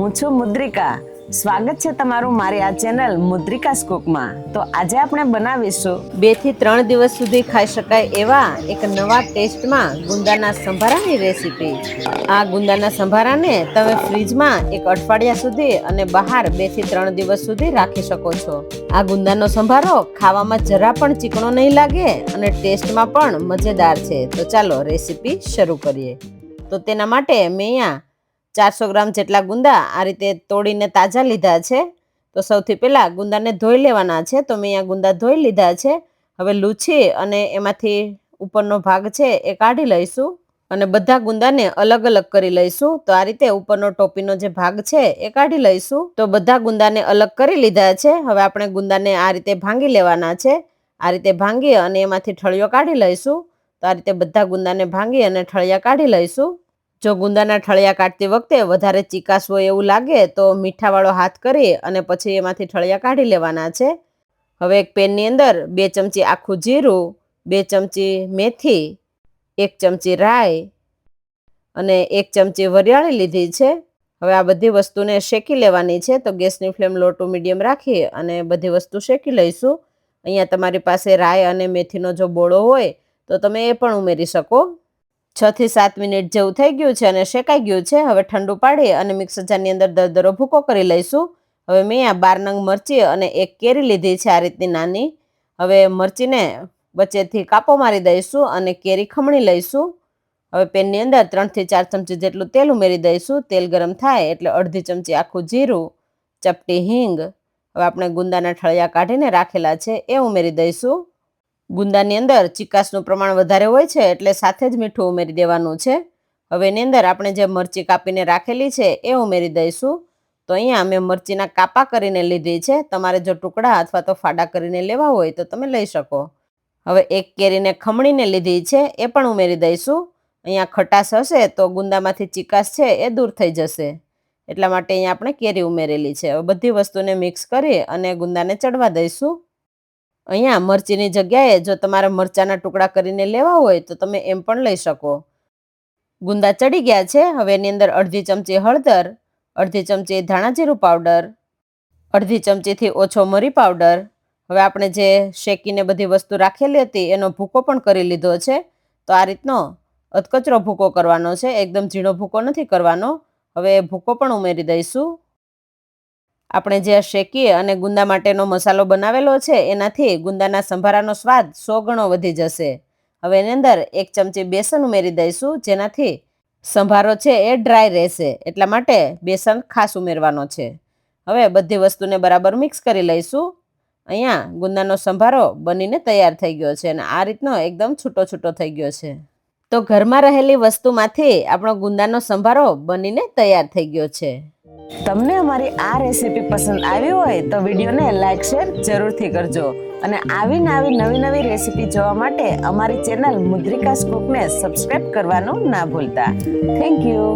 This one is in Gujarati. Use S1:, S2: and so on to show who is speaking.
S1: હું છું મુદ્રિકા. સ્વાગત છે તમારું મારી આ ચેનલ મુદ્રિકાસ કુકમાં. તો આજે આપણે બનાવીશું 2 થી 3 દિવસ સુધી ખાઈ શકાય એવા એક નવા ટેસ્ટમાં ગુંદાના સંભારાની રેસીપી. આ ગુંદાના સંભારાને તમે ફ્રીજમાં એક અઠવાડિયા સુધી અને બહાર 2 થી 3 દિવસ સુધી રાખી શકો છો. આ ગુંદાનો સંભારો ખાવામાં જરા પણ ચીકણો નહીં લાગે અને ટેસ્ટમાં પણ મજેદાર છે. તો ચાલો રેસીપી શરૂ કરીએ. તો તેના માટે મેં અહીંયા 400 ગ્રામ જેટલા ગુંદા આ રીતે તોડીને તાજા લીધા છે. તો સૌથી પહેલાં ગુંદાને ધોઈ લેવાના છે. તો મેં અહીંયા ગુંદા ધોઈ લીધા છે. હવે લૂછી અને એમાંથી ઉપરનો ભાગ છે એ કાઢી લઈશું અને બધા ગુંદાને અલગ અલગ કરી લઈશું. તો આ રીતે ઉપરનો ટોપીનો જે ભાગ છે એ કાઢી લઈશું. તો બધા ગુંદાને અલગ કરી લીધા છે. હવે આપણે ગુંદાને આ રીતે ભાંગી લેવાના છે. આ રીતે ભાંગી અને એમાંથી ઠળિયો કાઢી લઈશું. તો આ રીતે બધા ગુંદાને ભાંગી અને ઠળિયા કાઢી લઈશું. જો ગુંદાના ઠળિયા કાઢતી વખતે વધારે ચીકાશ હોય એવું લાગે તો મીઠાવાળો હાથ કરી અને પછી એમાંથી ઠળિયા કાઢી લેવાના છે. હવે એક પેનની અંદર 2 ચમચી આખું જીરું, 2 ચમચી મેથી, 1 ચમચી રાઈ અને 1 ચમચી વરિયાળી લીધી છે. હવે આ બધી વસ્તુને શેકી લેવાની છે. તો ગેસની ફ્લેમ લો ટુ મીડિયમ રાખી અને બધી વસ્તુ શેકી લઈશું. અહીંયા તમારી પાસે રાઈ અને મેથીનો જો બોળો હોય તો તમે એ પણ ઉમેરી શકો. 6 થી 7 મિનિટ જેવું થઈ ગયું છે અને શેકાઈ ગયું છે. હવે ઠંડુ પાડી અને મિક્સર જારની અંદર દરદરો ભૂકો કરી લઈશું. હવે મેં આ 12 નંગ મરચી અને 1 કેરી લીધી છે આ રીતની નાની. હવે મરચીને વચ્ચેથી કાપો મારી દઈશું અને કેરી ખમણી લઈશું. હવે પેનની અંદર 3 થી 4 ચમચી જેટલું તેલ ઉમેરી દઈશું. તેલ ગરમ થાય એટલે અડધી ચમચી આખું જીરું, ચપટી હિંગ, હવે આપણે ગુંદાના ઠળિયા કાઢીને રાખેલા છે એ ઉમેરી દઈશું. ગુંદાની અંદર ચીકાશનું પ્રમાણ વધારે હોય છે એટલે સાથે જ મીઠું ઉમેરી દેવાનું છે. હવે એની અંદર આપણે જે મરચી કાપીને રાખેલી છે એ ઉમેરી દઈશું. તો અહીંયા મેં મરચીના કાપા કરીને લીધી છે. તમારે જો ટુકડા અથવા તો ફાડા કરીને લેવા હોય તો તમે લઈ શકો. હવે 1 કેરીને ખમણીને લીધી છે એ પણ ઉમેરી દઈશું. અહીંયા ખટાશ હશે તો ગુંદામાંથી ચીકાશ છે એ દૂર થઈ જશે. એટલા માટે અહીંયા આપણે કેરી ઉમેરેલી છે. હવે બધી વસ્તુને મિક્સ કરી અને ગુંદાને ચડવા દઈશું. અહીંયા મરચીની જગ્યાએ જો તમારે મરચાના ટુકડા કરીને લેવા હોય તો તમે એમ પણ લઈ શકો. ગુંદા ચડી ગયા છે. હવે એની અંદર અડધી ચમચી હળદર, અડધી ચમચી ધાણા જીરું પાવડર, અડધી ચમચીથી ઓછો મરી પાવડર. હવે આપણે જે શેકીને બધી વસ્તુ રાખેલી હતી એનો ભૂકો પણ કરી લીધો છે. તો આ રીતનો અધકચરો ભૂકો કરવાનો છે, એકદમ ઝીણો ભૂકો નથી કરવાનો. હવે ભૂકો પણ ઉમેરી દઈશું. આપણે જે શેકી અને ગુંદા માટેનો મસાલો બનાવેલો છે એનાથી ગુંદાના સંભારાનો સ્વાદ 100 ગણો વધી જશે. હવે એની અંદર 1 ચમચી બેસન ઉમેરી દઈશું, જેનાથી સંભારો છે એ ડ્રાય રહેશે. એટલા માટે બેસન ખાસ ઉમેરવાનો છે. હવે બધી વસ્તુને બરાબર મિક્સ કરી લઈશું. અહીંયા ગુંદાનો સંભારો બનીને તૈયાર થઈ ગયો છે અને આ રીતનો એકદમ છૂટો છૂટો થઈ ગયો છે. તો ઘરમાં રહેલી વસ્તુમાંથી આપણો ગુંદાનો સંભારો બનીને તૈયાર થઈ ગયો છે. તમને અમારી આ રેસીપી પસંદ આવી હોય તો વિડીયોને લાઈક શેર જરૂરથી કરજો અને આવી નવી નવી રેસીપી જોવા માટે અમારી ચેનલ મુદ્રિકાસ કુકને સબસ્ક્રાઇબ કરવાનું ના ભૂલતા. Thank you.